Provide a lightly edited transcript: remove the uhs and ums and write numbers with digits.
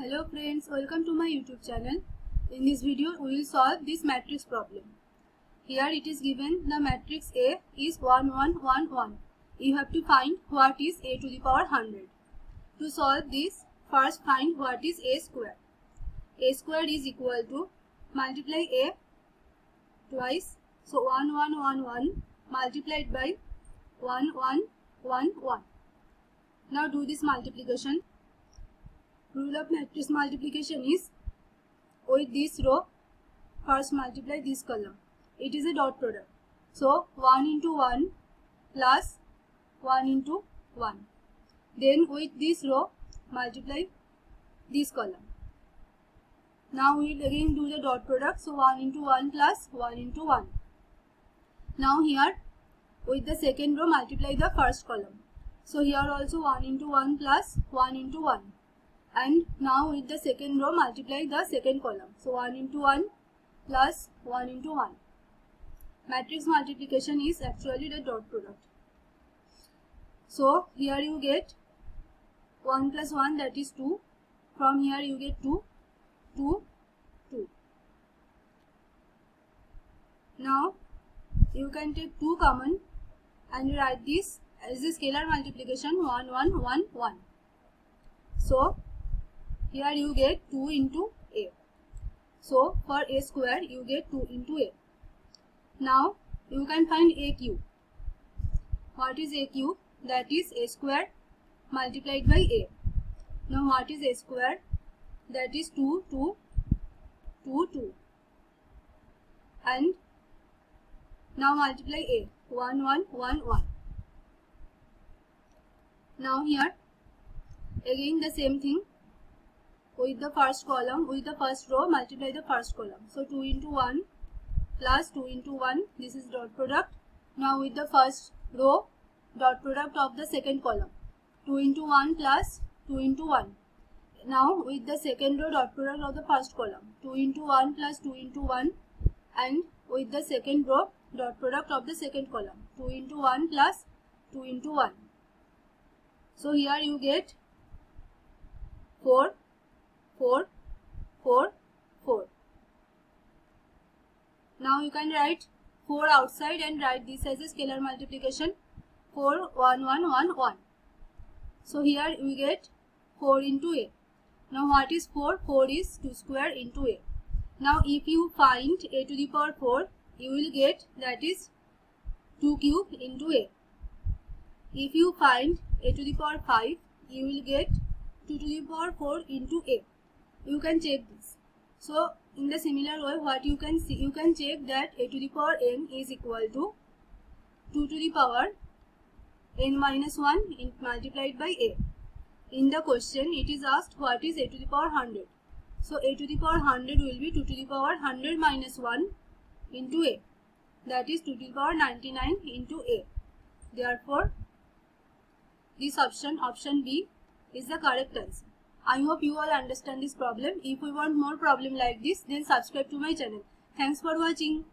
Hello friends, welcome to my YouTube channel. In this video we will solve this matrix problem. Here it is given the matrix A is 1 1 1 1. You have to find what is A to the power 100. To solve this, first find what is A square. A square is equal to multiply A twice. So 1 1 1 1 multiplied by 1 1 1 1. Now do this multiplication. Rule of matrix multiplication is with this row first multiply this column. It is a dot product. So 1 into 1 plus 1 into 1. Then with this row multiply this column. Now we will again do the dot product. So 1 into 1 plus 1 into 1. Now here with the second row multiply the first column. So here also 1 into 1 plus 1 into 1. And now with the second row multiply the second column. So 1 into 1 plus 1 into 1. Matrix multiplication is actually the dot product. So here you get 1 plus 1, that is 2. From here you get 2, 2, 2. Now you can take 2 common and write this as a scalar multiplication 1 1 1 1. So here you get 2 into A. So for A square you get 2 into A. Now you can find AQ. What is AQ? That is A square multiplied by A. Now what is A square? That is 2 2 2 2. And now multiply A. 1 1 1 1. Now here again the same thing. With the first column, with the first row, multiply the first column. So 2 into 1 plus 2 into 1, this is dot product. Now with the first row, dot product of the second column. 2 into 1 plus 2 into 1. Now with the second row, dot product of the first column. 2 into 1 plus 2 into 1. And with the second row, dot product of the second column. 2 into 1 plus 2 into 1. So here you get 4, 4, 4, 4. Now you can write 4 outside and write this as a scalar multiplication 4 1 1 1 1. So here we get 4 into A. Now what is 4? 4 is 2 square into A. Now if you find A to the power 4, you will get that is 2 cube into A. If you find A to the power 5, you will get 2 to the power 4 into A. You can check this. So in the similar way, what you can see, you can check that A to the power n is equal to 2 to the power n minus 1 multiplied by A. In the question it is asked what is A to the power 100. So A to the power 100 will be 2 to the power 100 minus 1 into A. That is 2 to the power 99 into A. Therefore this option B is the correct answer. I hope you all understand this problem. If you want more problem like this, then subscribe to my channel. Thanks for watching.